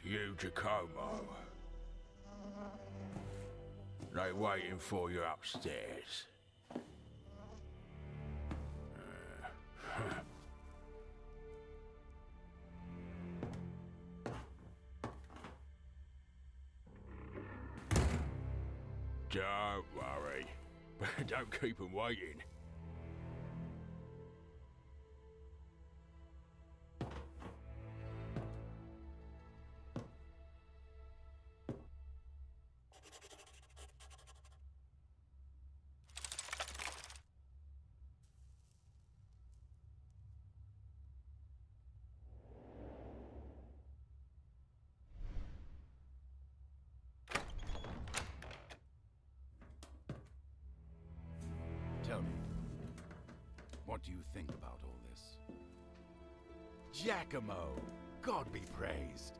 You, Giacomo. They waiting for you upstairs. Don't worry. Don't keep them waiting. Tell me, what do you think about all this? Giacomo! God be praised!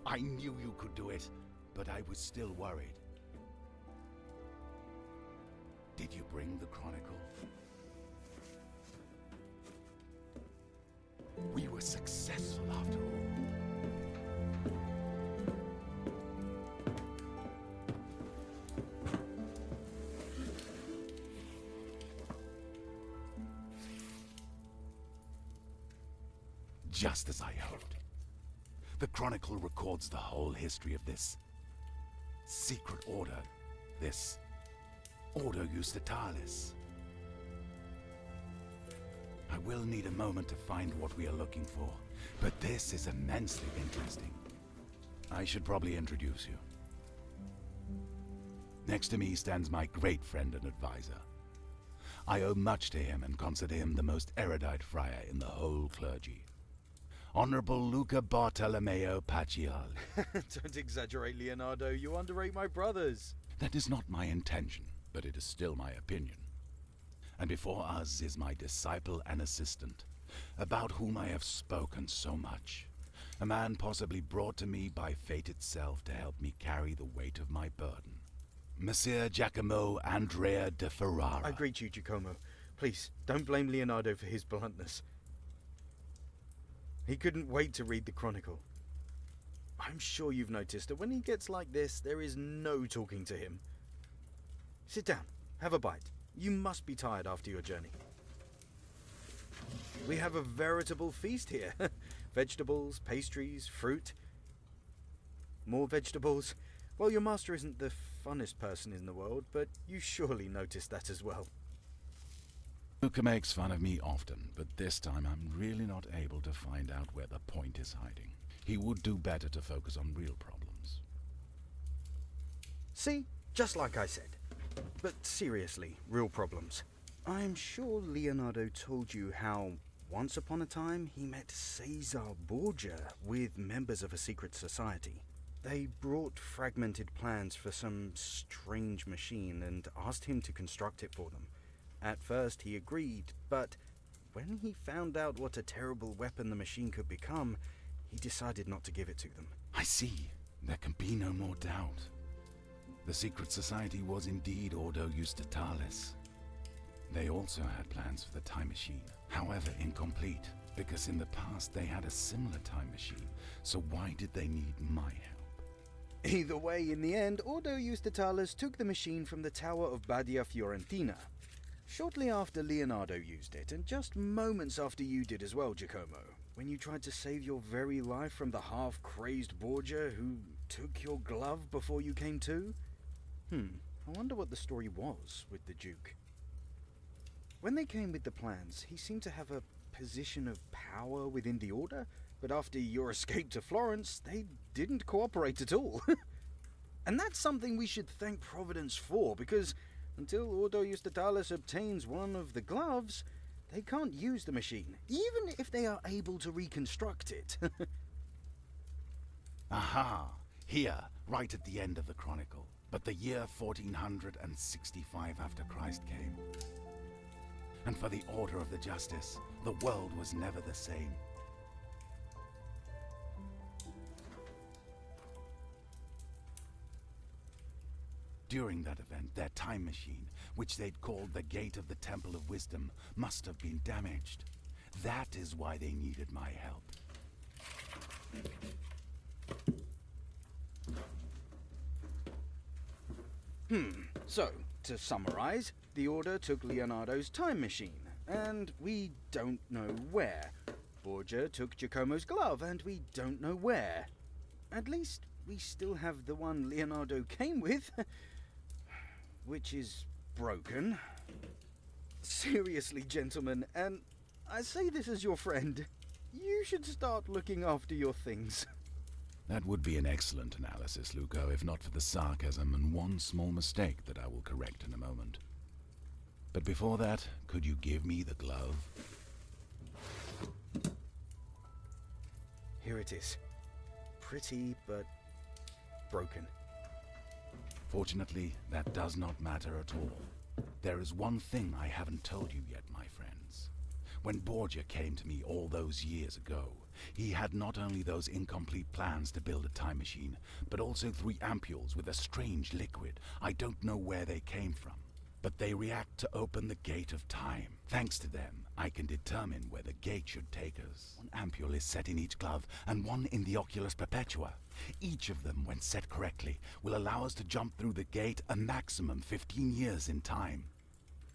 I knew you could do it, but I was still worried. Did you bring the chronicle? We were successful after all. Just as I hoped. The Chronicle records the whole history of this secret order, this Ordo Justitalis. I will need a moment to find what we are looking for, but this is immensely interesting. I should probably introduce you. Next to me stands my great friend and advisor. I owe much to him and consider him the most erudite friar in the whole clergy. Honorable Luca Bartolomeo Paciali. Don't exaggerate, Leonardo. You underrate my brothers. That is not my intention, but it is still my opinion. And before us is my disciple and assistant, about whom I have spoken so much. A man possibly brought to me by fate itself to help me carry the weight of my burden. Messer Giacomo Andrea de Ferrara. I greet you, Giacomo. Please, don't blame Leonardo for his bluntness. He couldn't wait to read the Chronicle. I'm sure you've noticed that when he gets like this, there is no talking to him. Sit down, have a bite. You must be tired after your journey. We have a veritable feast here. Vegetables, pastries, fruit. More vegetables. Well, your master isn't the funnest person in the world, but you surely noticed that as well. Luca makes fun of me often, but this time I'm really not able to find out where the point is hiding. He would do better to focus on real problems. See? Just like I said. But seriously, real problems. I'm sure Leonardo told you how, once upon a time, he met Caesar Borgia with members of a secret society. They brought fragmented plans for some strange machine and asked him to construct it for them. At first he agreed, but when he found out what a terrible weapon the machine could become, he decided not to give it to them. I see. There can be no more doubt. The secret society was indeed Ordo Justitalis. They also had plans for the time machine, however incomplete, because in the past they had a similar time machine, so why did they need my help? Either way, in the end, Ordo Justitalis took the machine from the Tower of Badia Fiorentina. Shortly after Leonardo used it, and just moments after you did as well, Giacomo, when you tried to save your very life from the half-crazed Borgia who took your glove before you came to? I wonder what the story was with the Duke. When they came with the plans, he seemed to have a position of power within the Order, but after your escape to Florence, they didn't cooperate at all. And that's something we should thank Providence for, because until Ordo Justitalis obtains one of the gloves, they can't use the machine, even if they are able to reconstruct it. Aha! Here, right at the end of the Chronicle. But the year 1465 after Christ came. And for the order of the justice, the world was never the same. During that event, their time machine, which they'd called the Gate of the Temple of Wisdom, must have been damaged. That is why they needed my help. So, to summarize, the Order took Leonardo's time machine, and we don't know where. Borgia took Giacomo's glove, and we don't know where. At least, we still have the one Leonardo came with, which is broken. Seriously, gentlemen, and I say this as your friend, you should start looking after your things. That would be an excellent analysis, Luco, if not for the sarcasm and one small mistake that I will correct in a moment. But before that, could you give me the glove? Here it is. Pretty, but broken. Fortunately, that does not matter at all. There is one thing I haven't told you yet, my friends. When Borgia came to me all those years ago, he had not only those incomplete plans to build a time machine, but also 3 ampules with a strange liquid. I don't know where they came from, but they react to open the gate of time. Thanks to them, I can determine where the gate should take us. 1 ampule is set in each glove, and 1 in the Oculus Perpetua. Each of them, when set correctly, will allow us to jump through the gate a maximum 15 years in time.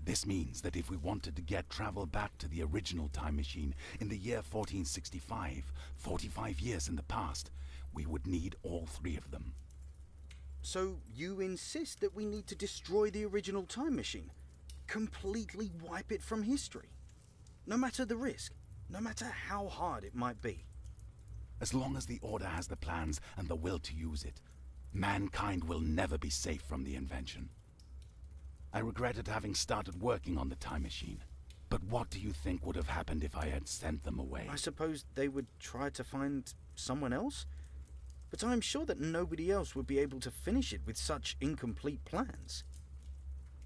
This means that if we wanted to get travel back to the original time machine in the year 1465, 45 years in the past, we would need all 3 of them. So you insist that we need to destroy the original time machine? Completely wipe it from history? No matter the risk, no matter how hard it might be? As long as the Order has the plans and the will to use it, mankind will never be safe from the invention. I regretted having started working on the time machine. But what do you think would have happened if I had sent them away? I suppose they would try to find someone else? But I'm sure that nobody else would be able to finish it with such incomplete plans.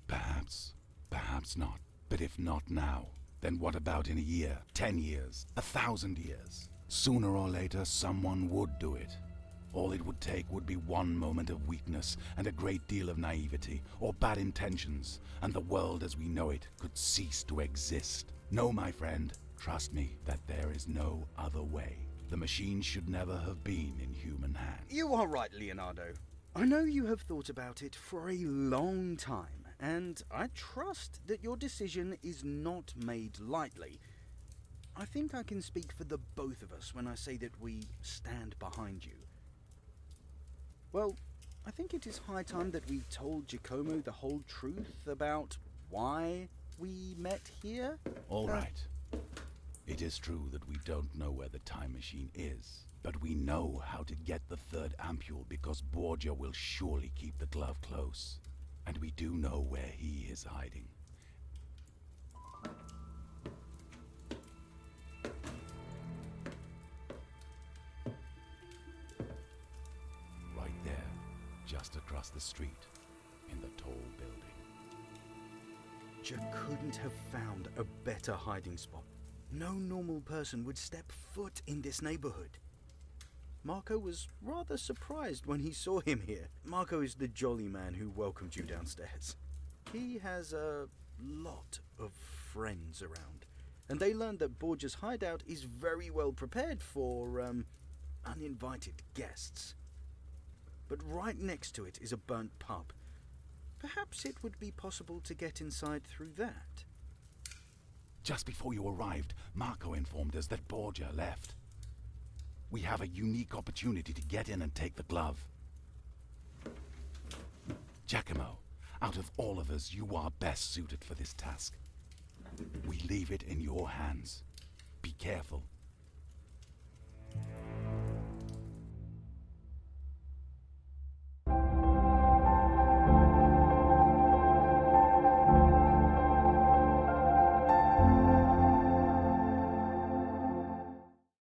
Perhaps. Perhaps not. But if not now, then what about in a year, 10 years, 1,000 years? Sooner or later, someone would do it. All it would take would be one moment of weakness and a great deal of naivety or bad intentions, and the world as we know it could cease to exist. No, my friend, trust me that there is no other way. The machine should never have been in human hands. You are right, Leonardo. I know you have thought about it for a long time, and I trust that your decision is not made lightly. I think I can speak for the both of us when I say that we stand behind you. Well, I think it is high time that we told Giacomo the whole truth about why we met here. All right. It is true that we don't know where the time machine is, but we know how to get the 3rd ampule because Borgia will surely keep the glove close. And we do know where he is hiding. Just across the street, in the tall building. Jack couldn't have found a better hiding spot. No normal person would step foot in this neighborhood. Marco was rather surprised when he saw him here. Marco is the jolly man who welcomed you downstairs. He has a lot of friends around, and they learned that Borgia's hideout is very well prepared for, uninvited guests. But right next to it is a burnt pub. Perhaps it would be possible to get inside through that. Just before you arrived, Marco informed us that Borgia left. We have a unique opportunity to get in and take the glove. Giacomo, out of all of us, you are best suited for this task. We leave it in your hands. Be careful.